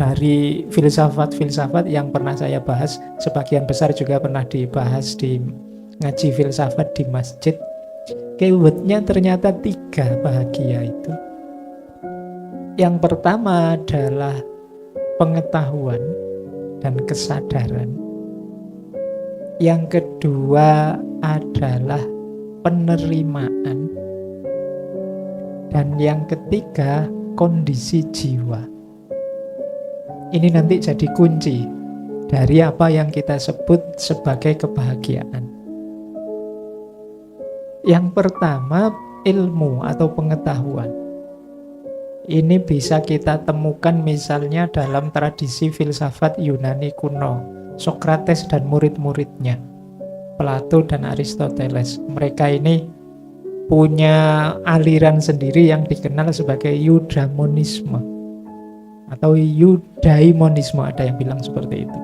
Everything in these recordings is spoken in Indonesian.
dari filsafat-filsafat yang pernah saya bahas, sebagian besar juga pernah dibahas di ngaji filsafat di masjid. Keywordnya ternyata 3 bahagia itu. Yang pertama adalah pengetahuan dan kesadaran. Yang kedua adalah penerimaan. Dan yang ketiga, kondisi jiwa. Ini nanti jadi kunci dari apa yang kita sebut sebagai kebahagiaan. Yang pertama, ilmu atau pengetahuan. Ini bisa kita temukan misalnya dalam tradisi filsafat Yunani kuno, Sokrates dan murid-muridnya, Plato dan Aristoteles. Mereka ini punya aliran sendiri yang dikenal sebagai eudaimonisme atau eudaimonisme, ada yang bilang seperti itu.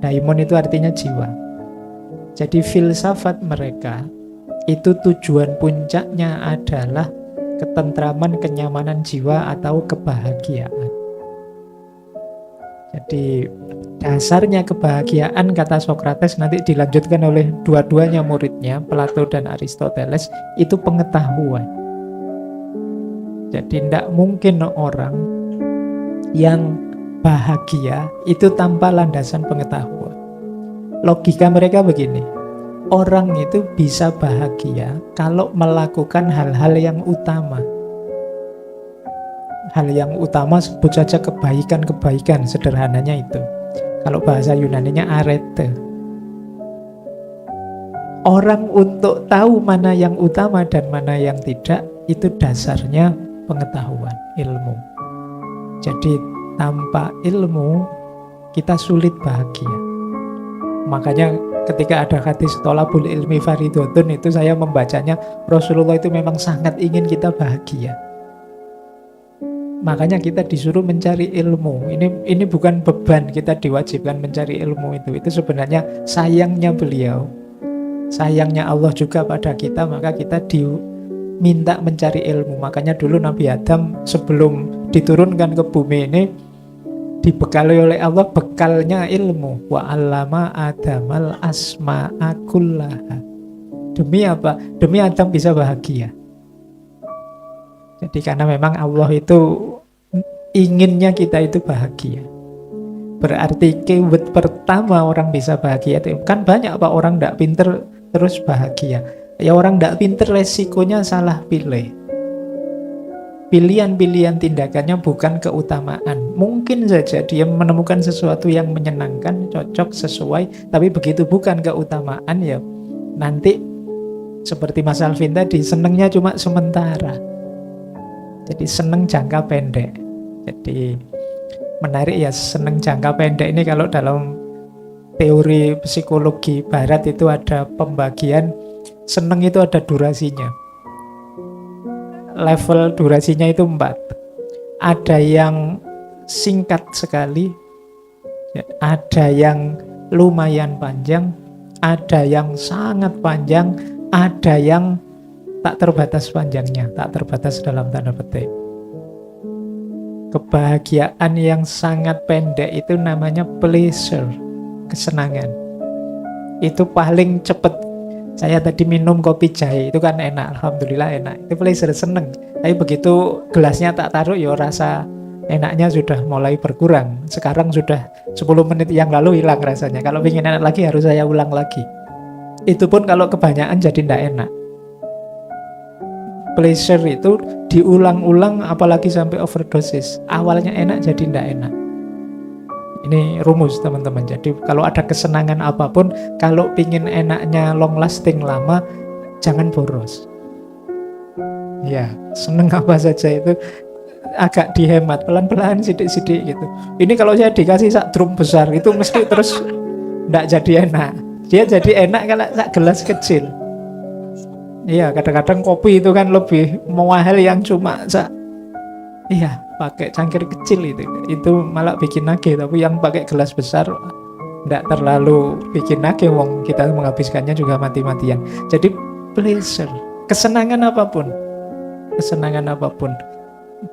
Daimon itu artinya jiwa. Jadi filsafat mereka itu tujuan puncaknya adalah ketentraman, kenyamanan jiwa atau kebahagiaan. Jadi dasarnya kebahagiaan, kata Sokrates, nanti dilanjutkan oleh dua-duanya muridnya, Plato dan Aristoteles, itu pengetahuan. Jadi tidak mungkin orang yang bahagia itu tanpa landasan pengetahuan. Logika mereka begini, orang itu bisa bahagia kalau melakukan hal-hal yang utama. Hal yang utama sebut saja kebaikan-kebaikan, sederhananya itu. Kalau bahasa Yunaninya arete. Orang untuk tahu mana yang utama dan mana yang tidak, itu dasarnya pengetahuan, ilmu. Jadi tanpa ilmu kita sulit bahagia. Makanya ketika ada hadis tolabul ilmi faridotun, itu saya membacanya, Rasulullah itu memang sangat ingin kita bahagia. Makanya kita disuruh mencari ilmu. Ini bukan beban, kita diwajibkan mencari ilmu itu. Itu sebenarnya sayangnya beliau, sayangnya Allah juga pada kita, maka kita diminta mencari ilmu. Makanya dulu Nabi Adam sebelum diturunkan ke bumi ini dibekali oleh Allah bekalnya ilmu. Wa 'allama Adamal asma'a kullaha. Demi apa? Demi Adam bisa bahagia. Jadi karena memang Allah itu inginnya kita itu bahagia. Berarti keyword pertama orang bisa bahagia itu, kan banyak Pak orang tidak pinter terus bahagia. Ya orang tidak pinter resikonya salah pilih. Pilihan-pilihan tindakannya bukan keutamaan. Mungkin saja dia menemukan sesuatu yang menyenangkan, cocok, sesuai, tapi begitu bukan keutamaan, ya nanti seperti Mas Alvin tadi, senengnya cuma sementara. Jadi seneng jangka pendek. Jadi menarik ya, seneng jangka pendek ini kalau dalam teori psikologi barat itu ada pembagian, seneng itu ada durasinya. Level durasinya itu 4. Ada yang singkat sekali, ada yang lumayan panjang, ada yang sangat panjang, ada yang tak terbatas panjangnya, tak terbatas dalam tanda petik. Kebahagiaan yang sangat pendek itu namanya pleasure, kesenangan. Itu paling cepat. Saya tadi minum kopi jahe, itu kan enak, alhamdulillah enak. Itu pleasure, seneng. Tapi begitu gelasnya tak taruh, ya rasa enaknya sudah mulai berkurang. Sekarang sudah 10 menit yang lalu hilang rasanya. Kalau ingin enak lagi harus saya ulang lagi. Itu pun kalau kebanyakan jadi tidak enak. Pleasure itu diulang-ulang, apalagi sampai overdosis. Awalnya enak jadi tidak enak. Ini rumus teman-teman. Jadi kalau ada kesenangan apapun, kalau pingin enaknya long lasting lama, jangan boros. Ya, seneng apa saja itu agak dihemat, pelan-pelan, sidik-sidik gitu. Ini kalau saya dikasih sak drum besar, itu mesti terus tidak jadi enak. Dia jadi enak kalau sak gelas kecil. Iya, kadang-kadang kopi itu kan lebih mahal yang cuma pakai cangkir kecil itu malah bikin nagih. Tapi yang pakai gelas besar tidak terlalu bikin nagih, wong kita menghabiskannya juga mati-matian. Jadi pleasure, kesenangan apapun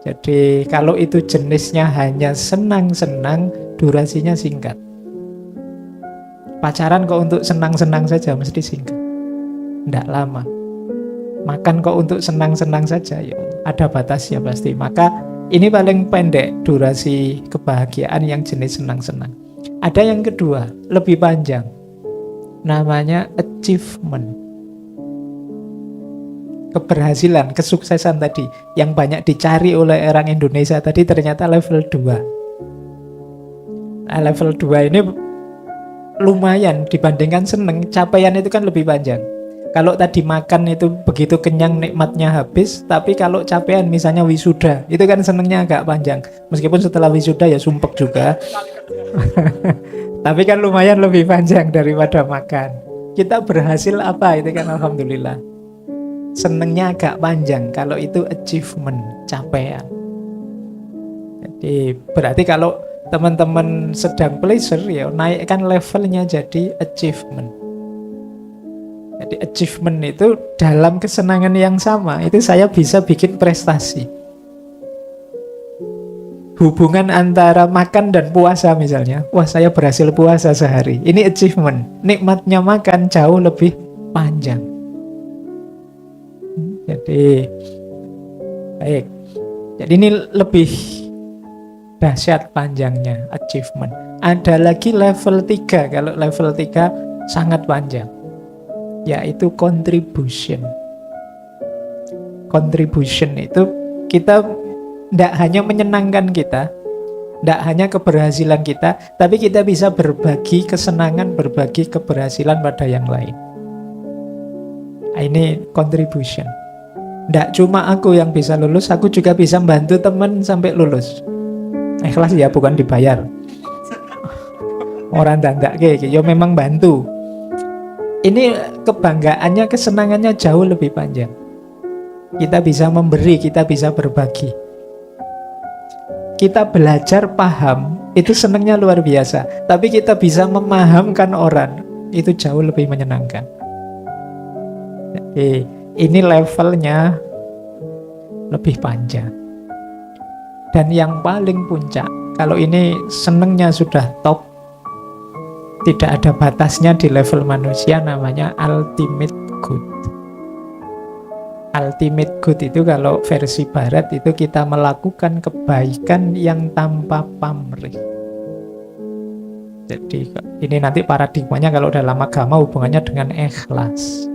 Jadi kalau itu jenisnya hanya senang-senang, durasinya singkat. Pacaran kok untuk senang-senang saja mesti singkat, tidak lama. Makan kok untuk senang-senang saja, ya ada batasnya pasti. Maka ini paling pendek durasi kebahagiaan yang jenis senang-senang. Ada yang kedua, lebih panjang. Namanya achievement. Keberhasilan, kesuksesan tadi yang banyak dicari oleh orang Indonesia tadi ternyata level 2. Nah, level 2 ini lumayan dibandingkan seneng. Capaian itu kan lebih panjang. Kalau tadi makan itu begitu kenyang, nikmatnya habis. Tapi kalau capaian misalnya wisuda, itu kan senengnya agak panjang. Meskipun setelah wisuda ya sumpek juga. Tapi kan lumayan lebih panjang daripada makan. Kita berhasil apa, itu kan alhamdulillah. Senengnya agak panjang. Kalau itu achievement, capaian. Jadi berarti kalau teman-teman sedang pleasure, ya naikkan levelnya jadi achievement. Jadi achievement itu dalam kesenangan yang sama, itu saya bisa bikin prestasi. Hubungan antara makan dan puasa misalnya, wah saya berhasil puasa sehari, ini achievement. Nikmatnya makan jauh lebih panjang. Jadi baik. Jadi ini lebih dahsyat panjangnya achievement. Ada lagi level 3. Kalau level 3 sangat panjang, yaitu contribution. Contribution itu kita tidak hanya menyenangkan kita, tidak hanya keberhasilan kita, tapi kita bisa berbagi kesenangan, berbagi keberhasilan pada yang lain. Ini contribution. Tidak cuma aku yang bisa lulus, aku juga bisa bantu teman sampai lulus. Ikhlas ya, bukan dibayar. Orang dandak kayak gitu, ya memang bantu. Ini kebanggaannya, kesenangannya jauh lebih panjang. Kita bisa memberi, kita bisa berbagi. Kita belajar paham, itu senangnya luar biasa. Tapi kita bisa memahamkan orang, itu jauh lebih menyenangkan. Jadi ini levelnya lebih panjang. Dan yang paling puncak, kalau ini senangnya sudah top, tidak ada batasnya di level manusia, namanya ultimate good. Ultimate good itu kalau versi barat itu kita melakukan kebaikan yang tanpa pamrih. Jadi ini nanti paradigmanya kalau dalam agama hubungannya dengan ikhlas.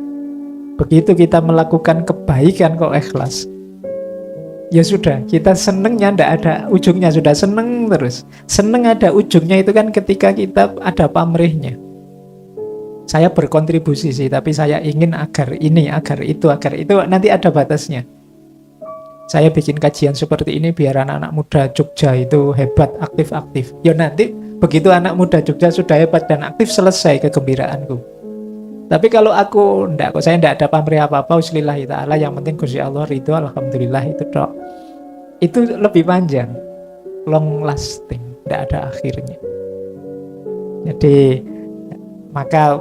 Begitu kita melakukan kebaikan kok ikhlas, ya sudah, kita senengnya tidak ada ujungnya, sudah seneng terus. Seneng ada ujungnya itu kan ketika kita ada pamrihnya. Saya berkontribusi sih, tapi saya ingin agar ini, agar itu, nanti ada batasnya. Saya bikin kajian seperti ini biar anak-anak muda Jogja itu hebat, aktif-aktif. Ya nanti begitu anak muda Jogja sudah hebat dan aktif, selesai kegembiraanku. Tapi kalau aku enggak, kok saya enggak ada pamrih apa-apa, uslillahi ta'ala, yang penting Gusti Allah ridho, alhamdulillah, itu dok. Itu lebih panjang, long lasting, enggak ada akhirnya. Jadi maka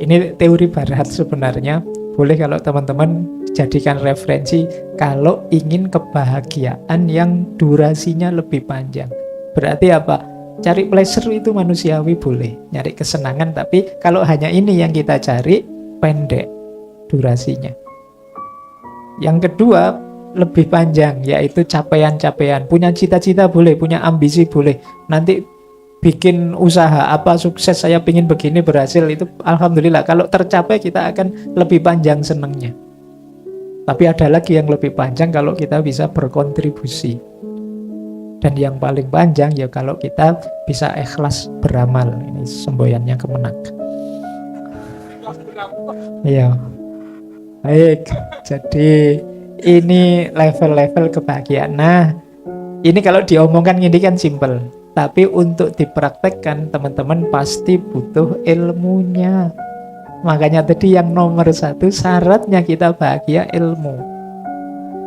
ini teori barat sebenarnya, boleh kalau teman-teman jadikan referensi kalau ingin kebahagiaan yang durasinya lebih panjang. Berarti apa? Cari pleasure itu manusiawi, boleh nyari kesenangan, tapi kalau hanya ini yang kita cari, pendek durasinya. Yang kedua lebih panjang, yaitu capaian-capaian. Punya cita-cita boleh, punya ambisi boleh. Nanti bikin usaha apa, sukses, saya ingin begini, berhasil, itu alhamdulillah. Kalau tercapai kita akan lebih panjang senangnya. Tapi ada lagi yang lebih panjang kalau kita bisa berkontribusi. Dan yang paling panjang ya kalau kita bisa ikhlas beramal. Ini semboyannya kemenak. Iya. Baik. Jadi ini level-level kebahagiaan. Nah, ini kalau diomongkan ini kan simple. Tapi untuk dipraktekkan teman-teman pasti butuh ilmunya. Makanya tadi yang nomor 1 syaratnya kita bahagia ilmu.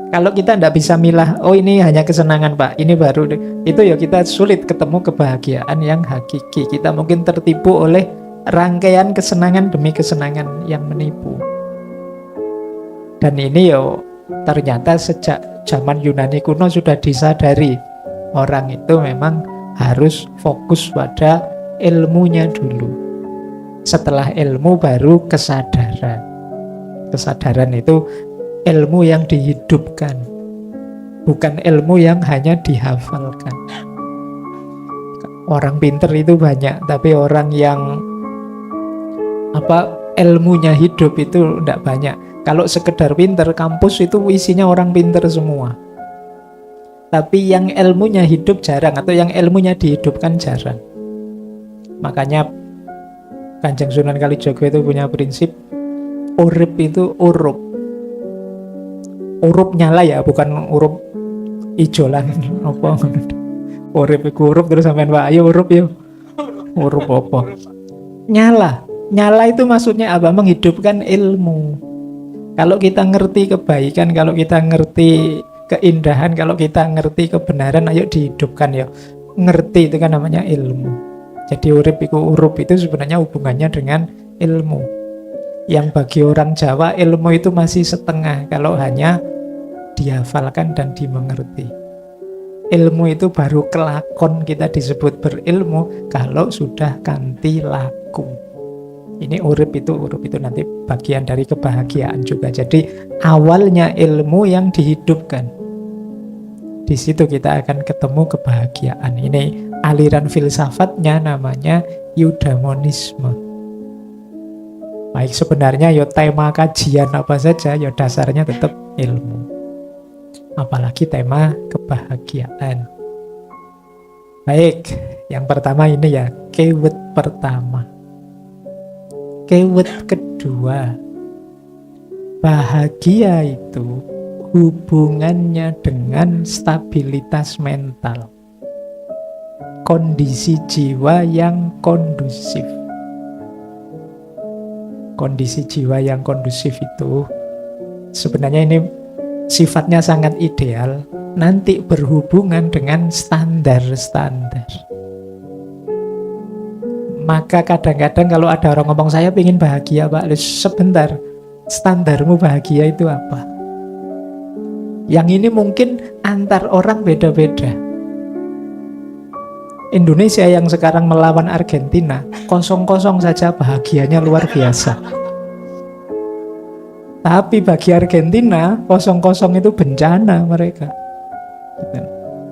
Kalau kita tidak bisa milah, oh ini hanya kesenangan Pak, ini baru, itu ya kita sulit ketemu kebahagiaan yang hakiki. Kita mungkin tertipu oleh rangkaian kesenangan demi kesenangan yang menipu. Dan ini ya ternyata sejak zaman Yunani kuno sudah disadari orang itu memang harus fokus pada ilmunya dulu. Setelah ilmu baru kesadaran. Kesadaran itu ilmu yang dihidupkan, bukan ilmu yang hanya dihafalkan. Orang pinter itu banyak, tapi orang yang ilmunya hidup itu tidak banyak. Kalau sekedar pinter, kampus itu isinya orang pinter semua. Tapi yang ilmunya hidup jarang, atau yang ilmunya dihidupkan jarang. Makanya Kanjeng Sunan Kalijaga itu punya prinsip urip itu urup. Urup nyala ya, bukan urup ijolan apa. Urip iku urup terus sampean Pak, ayo urup yo. Urup apa? Nyala. Nyala itu maksudnya apa? Menghidupkan ilmu. Kalau kita ngerti kebaikan, kalau kita ngerti keindahan, kalau kita ngerti kebenaran, ayo dihidupkan ya. Ngerti itu kan namanya ilmu. Jadi urip iku urup itu sebenarnya hubungannya dengan ilmu. Yang bagi orang Jawa ilmu itu masih setengah kalau hanya dihafalkan dan dimengerti. Ilmu itu baru kelakon kita disebut berilmu kalau sudah kanthi laku. Ini urip itu nanti bagian dari kebahagiaan juga. Jadi awalnya ilmu yang dihidupkan. Di situ kita akan ketemu kebahagiaan. Ini aliran filsafatnya namanya eudaimonisme. Baik, sebenarnya ya tema kajian apa saja ya dasarnya tetap ilmu. Apalagi tema kebahagiaan. Baik, yang pertama ini ya, keyword pertama. Keyword kedua, bahagia itu hubungannya dengan stabilitas mental, kondisi jiwa yang kondusif. Kondisi jiwa yang kondusif itu sebenarnya ini sifatnya sangat ideal, nanti berhubungan dengan standar-standar. Maka kadang-kadang kalau ada orang ngomong, saya ingin bahagia Pak, sebentar, standarmu bahagia itu apa? Yang ini mungkin antar orang beda-beda. Indonesia yang sekarang melawan Argentina 0-0 saja bahagianya luar biasa. Tapi bagi Argentina 0-0 itu bencana mereka.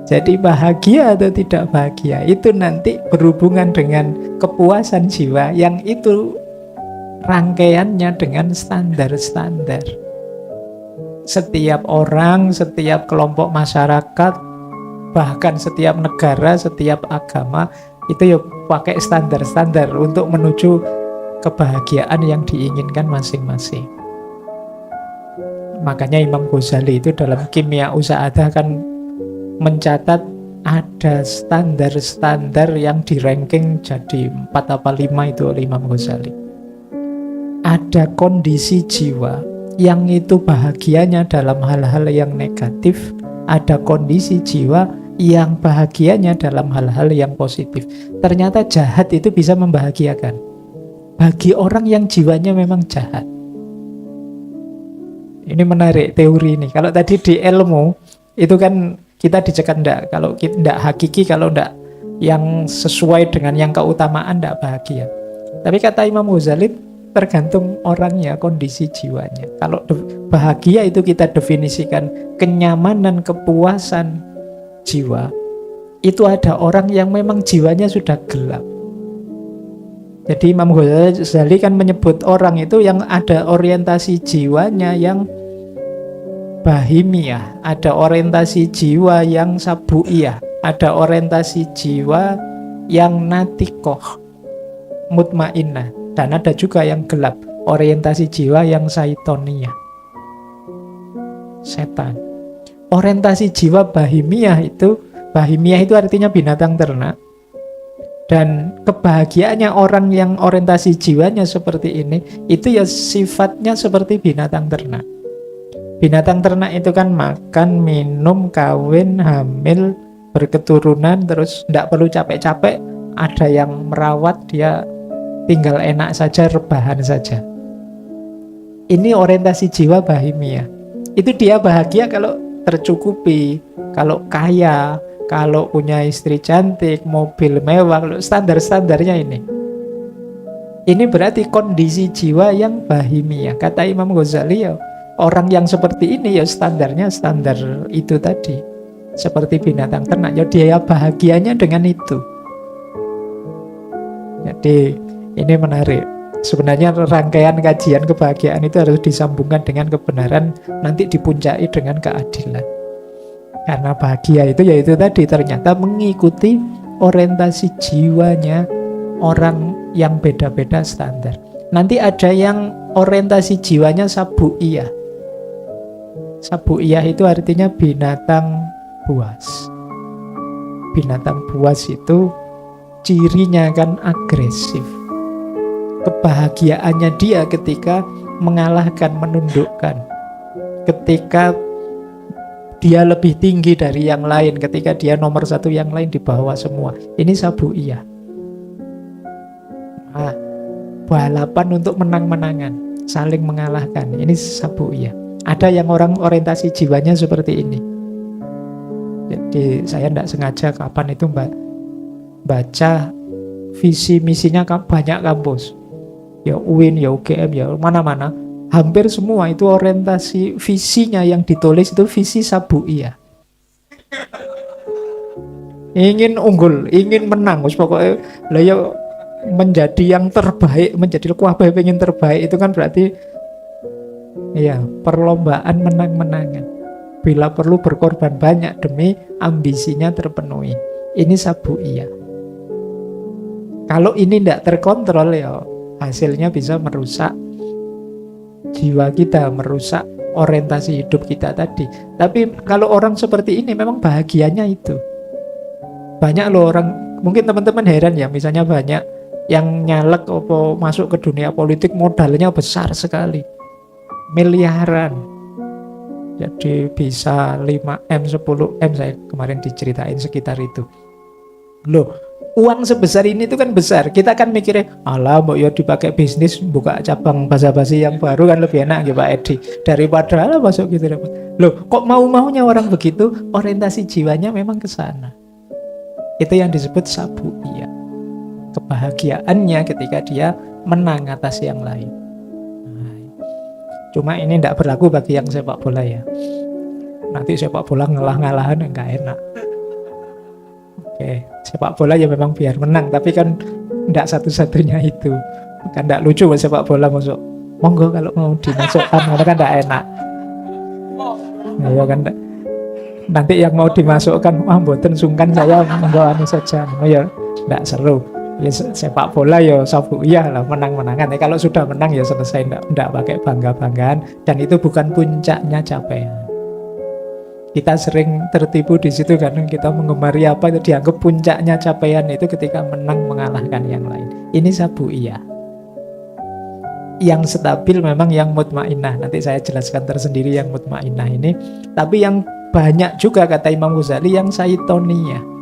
Jadi bahagia atau tidak bahagia itu nanti berhubungan dengan kepuasan jiwa yang itu rangkaiannya dengan standar-standar. Setiap orang, setiap kelompok masyarakat, bahkan setiap negara, setiap agama itu ya pakai standar-standar untuk menuju kebahagiaan yang diinginkan masing-masing. Makanya Imam Ghazali itu dalam Kimia Usaadah kan mencatat ada standar-standar yang di-ranking jadi 4 apa 5 itu oleh Imam Ghazali. Ada kondisi jiwa yang itu bahagianya dalam hal-hal yang negatif, ada kondisi jiwa yang bahagianya dalam hal-hal yang positif. Ternyata jahat itu bisa membahagiakan bagi orang yang jiwanya memang jahat. Ini menarik teori ini. Kalau tadi di ilmu itu kan kita dicekat enggak, kalau kita enggak hakiki, kalau enggak yang sesuai dengan yang keutamaan enggak bahagia. Tapi kata Imam Ghazali tergantung orangnya, kondisi jiwanya. Kalau bahagia itu kita definisikan kenyamanan, kepuasan jiwa. Itu ada orang yang memang jiwanya sudah gelap. Jadi Imam Ghazali kan menyebut orang itu yang ada orientasi jiwanya yang bahimiyah, ada orientasi jiwa yang sabuiyah, ada orientasi jiwa yang natikoh, mutmainnah, dan ada juga yang gelap, orientasi jiwa yang saitoniyah, setan. Orientasi jiwa bahimiyah itu artinya binatang ternak. Dan kebahagiaannya orang yang orientasi jiwanya seperti ini, itu ya sifatnya seperti binatang ternak. Binatang ternak itu kan makan, minum, kawin, hamil, berketurunan, terus tidak perlu capek-capek. Ada yang merawat, dia tinggal enak saja, rebahan saja. Ini orientasi jiwa bahimiyah. Itu dia bahagia kalau tercukupi, kalau kaya, kalau punya istri cantik, mobil mewah, kalau standar-standarnya ini. Ini berarti kondisi jiwa yang bahimiyah. Kata Imam Ghazali ya, orang yang seperti ini ya standarnya standar itu tadi. Seperti binatang ternak, ya dia bahagianya dengan itu. Jadi ini menarik. Sebenarnya rangkaian kajian kebahagiaan itu harus disambungkan dengan kebenaran, nanti dipuncai dengan keadilan. Karena bahagia itu yaitu tadi ternyata mengikuti orientasi jiwanya orang yang beda-beda standar. Nanti ada yang orientasi jiwanya sabu'iyah. Sabu'iyah itu artinya binatang buas. Binatang buas itu cirinya kan agresif. Kebahagiaannya dia ketika mengalahkan, menundukkan. Ketika dia lebih tinggi dari yang lain, ketika dia nomor satu, yang lain di bawah semua. Ini sabu'iyah. Nah, balapan untuk menang-menangan, saling mengalahkan. Ini sabu'iyah. Ada yang orang orientasi jiwanya seperti ini. Jadi saya tidak sengaja kapan itu baca visi misinya banyak kampus. Ya UIN, ya UGM, ya mana-mana. Hampir semua itu orientasi visinya yang ditulis itu visi sabu'iyah. Ingin unggul, ingin menang, pokoknya lah ya menjadi yang terbaik, menjadi kuabah pengen terbaik itu kan berarti ya perlombaan menang-menangan. Bila perlu berkorban banyak demi ambisinya terpenuhi. Ini sabu'iyah. Kalau ini tidak terkontrol ya hasilnya bisa merusak jiwa kita, merusak orientasi hidup kita tadi. Tapi kalau orang seperti ini memang bahagianya itu. Banyak loh orang, mungkin teman-teman heran ya, misalnya banyak yang nyalek atau masuk ke dunia politik modalnya besar sekali. Miliaran. Jadi bisa 5M, 10M, saya kemarin diceritain sekitar itu. Loh, uang sebesar ini itu kan besar. Kita kan mikirnya, alah mau ya dipakai bisnis, buka cabang basa-basi yang baru kan lebih enak ya Pak Edi. Daripada alah masuk gitu. Loh, kok mau-maunya orang begitu? Orientasi jiwanya memang ke sana. Itu yang disebut sabu'iyah. Kebahagiaannya ketika dia menang atas yang lain. Cuma ini tidak berlaku bagi yang sepak bola ya. Nanti sepak bola ngalah-ngalahan enggak enak. Oke, sepak bola ya memang biar menang, tapi kan tidak satu-satunya itu. Kan tidak lucu sepak bola masuk. Monggo kalau mau dimasukkan, karena kan tidak enak. Ya kan, nanti yang mau dimasukkan, mboten sungkan saya monggo anu saja. Ya tidak seru. Ya sepak bola ya sabu'iyah lah, menang-menangan. Kalau sudah menang ya selesai, tidak pakai bangga-banggaan, dan itu bukan puncaknya capaian. Kita sering tertipu di situ karena kita mengemari apa itu dianggap puncaknya capaian itu ketika menang mengalahkan yang lain. Ini sabu'iyah. Yang stabil memang yang mutmainnah. Nanti saya jelaskan tersendiri yang mutmainnah ini. Tapi yang banyak juga kata Imam Ghazali yang saitoniyah.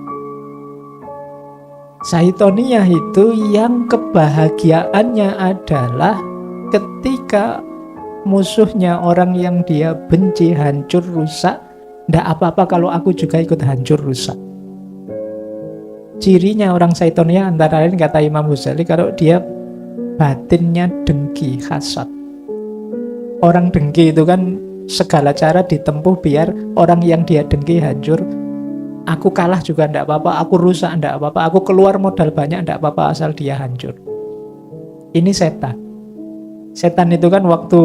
Saitoniyah itu yang kebahagiaannya adalah ketika musuhnya, orang yang dia benci, hancur, rusak, tidak apa-apa kalau aku juga ikut hancur, rusak. Cirinya orang saitoniyah antara lain kata Imam Ghazali kalau dia batinnya dengki, hasad. Orang dengki itu kan segala cara ditempuh biar orang yang dia dengki hancur. Aku kalah juga tidak apa-apa, aku rusak tidak apa-apa, aku keluar modal banyak tidak apa-apa asal dia hancur. Ini setan. Setan itu kan waktu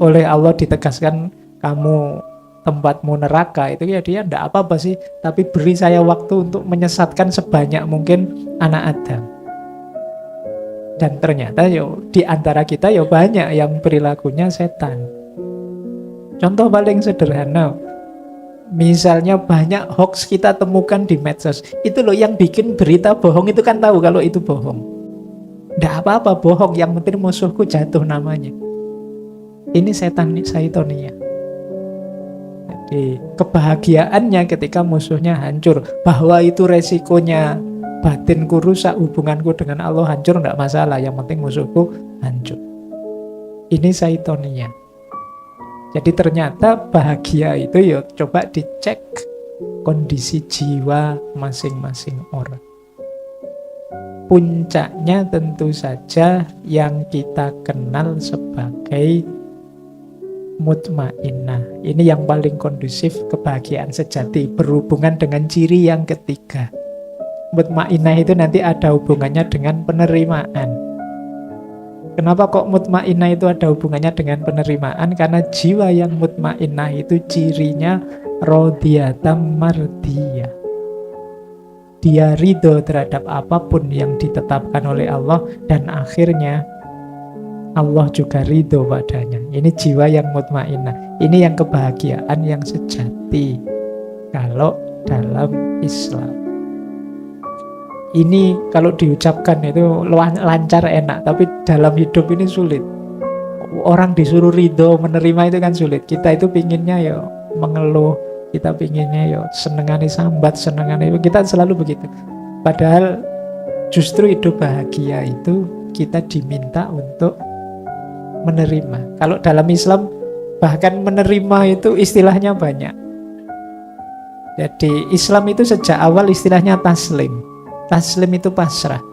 oleh Allah ditegaskan kamu tempatmu neraka, itu ya dia tidak apa-apa sih, tapi beri saya waktu untuk menyesatkan sebanyak mungkin anak Adam. Dan ternyata yo di antara kita yo banyak yang perilakunya setan. Contoh paling sederhana, misalnya banyak hoax kita temukan di medsos. Itu loh yang bikin berita bohong itu kan tahu kalau itu bohong. Tidak apa-apa bohong, yang penting musuhku jatuh namanya. Ini setan saitoniyah. Jadi kebahagiaannya ketika musuhnya hancur, bahwa itu resikonya batinku rusak, hubunganku dengan Allah hancur, tidak masalah, yang penting musuhku hancur. Ini saitoniyah. Jadi ternyata bahagia itu ya coba dicek kondisi jiwa masing-masing orang. Puncaknya tentu saja yang kita kenal sebagai mutmainnah. Ini yang paling kondusif kebahagiaan sejati, berhubungan dengan ciri yang ketiga. Mutmainnah itu nanti ada hubungannya dengan penerimaan. Kenapa kok mutmainnah itu ada hubungannya dengan penerimaan? Karena jiwa yang mutmainnah itu cirinya radhiyatam mardiyah. Dia ridho terhadap apapun yang ditetapkan oleh Allah, dan akhirnya Allah juga ridho padanya. Ini jiwa yang mutmainnah. Ini yang kebahagiaan yang sejati kalau dalam Islam. Ini kalau diucapkan itu lancar, enak, tapi dalam hidup ini sulit. Orang disuruh ridho, menerima itu kan sulit. Kita itu pinginnya ya mengeluh, kita pinginnya ya senengane sambat, senengane, kita selalu begitu. Padahal justru hidup bahagia itu kita diminta untuk menerima. Kalau dalam Islam bahkan menerima itu istilahnya banyak. Jadi Islam itu sejak awal istilahnya taslim. Taslim itu pasrah.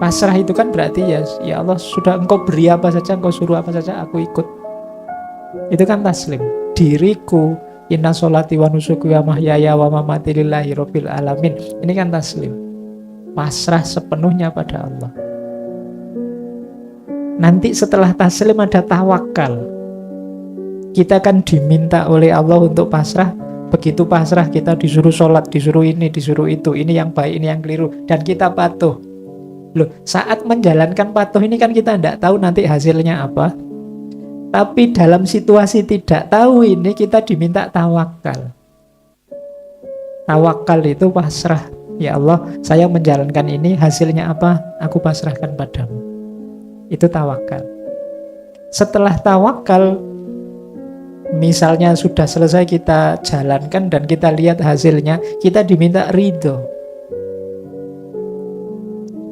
Pasrah itu kan berarti ya Allah sudah engkau beri apa saja, engkau suruh apa saja, aku ikut. Itu kan taslim. Diriku, inna sholati wa nusuki wa mahyaya wa mamati lillahi rabbil alamin. Ini kan taslim. Pasrah sepenuhnya pada Allah. Nanti setelah taslim ada tawakal. Kita kan diminta oleh Allah untuk pasrah. Begitu pasrah kita disuruh sholat, disuruh ini, disuruh itu. Ini yang baik, ini yang keliru. Dan kita patuh. Loh, saat menjalankan patuh ini kan kita tidak tahu nanti hasilnya apa. Tapi dalam situasi tidak tahu ini kita diminta tawakal. Tawakal itu pasrah. Ya Allah, saya menjalankan ini, hasilnya apa? Aku pasrahkan padamu. Itu tawakal. Setelah tawakal, misalnya sudah selesai kita jalankan dan kita lihat hasilnya, kita diminta ridho.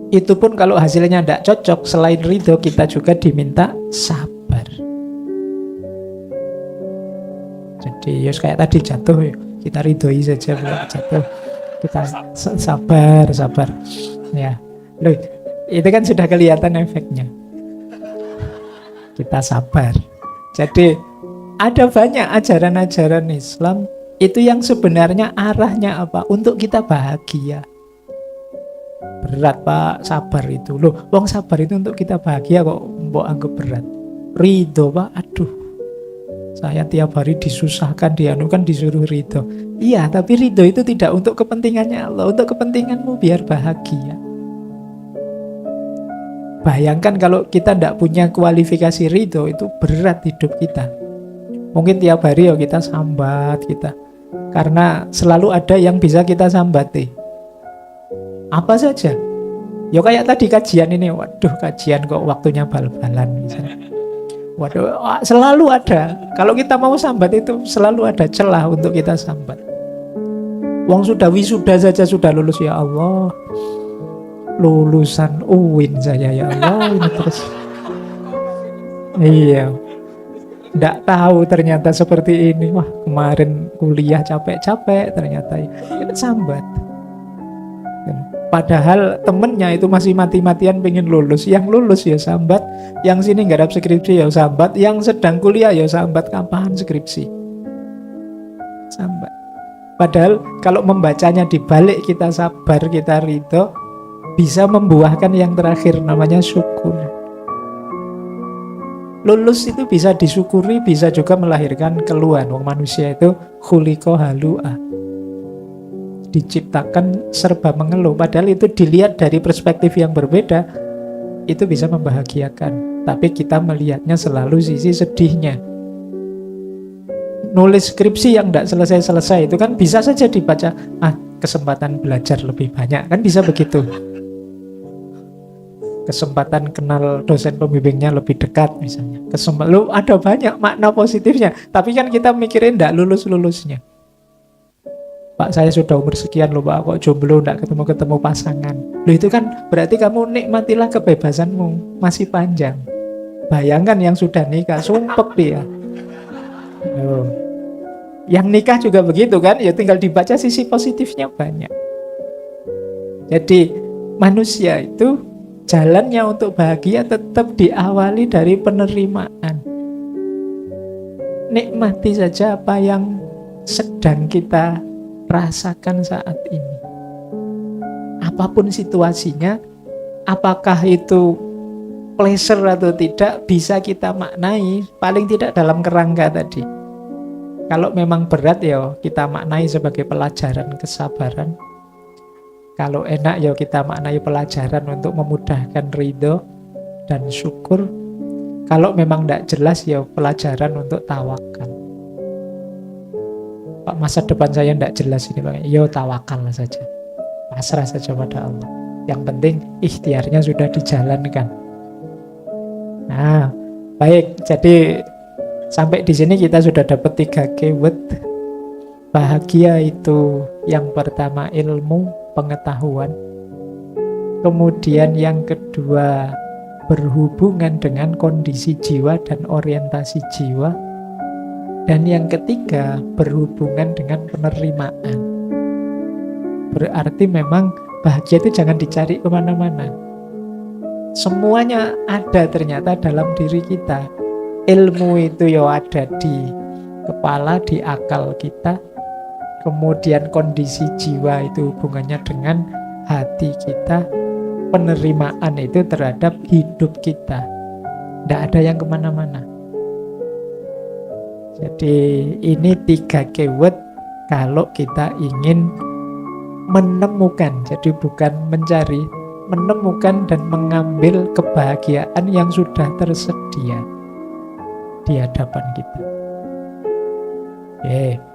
Itu pun kalau hasilnya tidak cocok, selain ridho kita juga diminta sabar. Jadi kayak tadi jatuh, kita ridhoi saja, jatuh kita sabar. Ya, loh, itu kan sudah kelihatan efeknya. Kita sabar. Jadi ada banyak ajaran-ajaran Islam itu yang sebenarnya arahnya apa? Untuk kita bahagia. Berat Pak, sabar itu. Loh, wong sabar itu untuk kita bahagia kok mbok anggap berat. Ridho Pak, aduh. Saya tiap hari disusahkan, dianukan, disuruh ridho. Iya, tapi ridho itu tidak untuk kepentingannya Allah, untuk kepentinganmu biar bahagia. Bayangkan kalau kita tidak punya kualifikasi ridho, itu berat hidup kita. Mungkin tiap hari ya kita sambat kita. Karena selalu ada yang bisa kita sambati. Apa saja. Ya kayak tadi kajian ini, waduh kajian kok waktunya bal-balan misalnya. Waduh, selalu ada. Kalau kita mau sambat itu selalu ada celah untuk kita sambat. Wong sudah wisuda saja sudah lulus, ya Allah. Lulusan UIN saya, ya Allah, ini terus. Iya. Nggak tahu ternyata seperti ini. Wah, kemarin kuliah capek-capek ternyata itu sambat. Padahal temennya itu masih mati-matian pengen lulus. Yang lulus ya sambat, yang sini garap skripsi ya sambat, yang sedang kuliah ya sambat, kapan skripsi? Sambat. Padahal kalau membacanya dibalik, kita sabar, kita ridho, bisa membuahkan yang terakhir namanya syukur. Lulus itu bisa disyukuri, bisa juga melahirkan keluhan. Wong manusia itu khuliqa halu'a, diciptakan serba mengeluh. Padahal itu dilihat dari perspektif yang berbeda, itu bisa membahagiakan. Tapi kita melihatnya selalu sisi sedihnya. Nulis skripsi yang tidak selesai-selesai itu kan bisa saja dibaca, kesempatan belajar lebih banyak, kan bisa begitu. Kesempatan kenal dosen pembimbingnya lebih dekat misalnya. Lu ada banyak makna positifnya. Tapi kan kita mikirin tidak lulus-lulusnya. Pak, saya sudah umur sekian loh Pak, kok jomblo, tidak ketemu-ketemu pasangan. Loh, itu kan berarti kamu nikmatilah kebebasanmu, masih panjang. Bayangkan yang sudah nikah, sumpek dia. Oh. Yang nikah juga begitu kan, ya tinggal dibaca sisi positifnya banyak. Jadi manusia itu jalannya untuk bahagia tetap diawali dari penerimaan. Nikmati saja apa yang sedang kita rasakan saat ini. Apapun situasinya, apakah itu pleasure atau tidak, bisa kita maknai, paling tidak dalam kerangka tadi. Kalau memang berat ya kita maknai sebagai pelajaran kesabaran. Kalau enak ya kita maknai pelajaran untuk memudahkan ridho dan syukur. Kalau memang tidak jelas ya pelajaran untuk tawakal. Pak, masa depan saya tidak jelas ini Pak. Ya tawakal saja. Pasrah saja pada Allah. Yang penting ikhtiarnya sudah dijalankan. Nah, baik. Jadi sampai di sini kita sudah dapat 3 keyword. Bahagia itu yang pertama ilmu, pengetahuan. Kemudian yang kedua berhubungan dengan kondisi jiwa dan orientasi jiwa. Dan yang ketiga berhubungan dengan penerimaan. Berarti memang bahagia itu jangan dicari kemana-mana. Semuanya ada ternyata dalam diri kita. Ilmu itu ya ada di kepala, di akal kita. Kemudian kondisi jiwa itu hubungannya dengan hati kita. Penerimaan itu terhadap hidup kita. Tidak ada yang kemana-mana. Jadi ini 3 keyword kalau kita ingin menemukan. Jadi bukan mencari, menemukan dan mengambil kebahagiaan yang sudah tersedia di hadapan kita. Oke.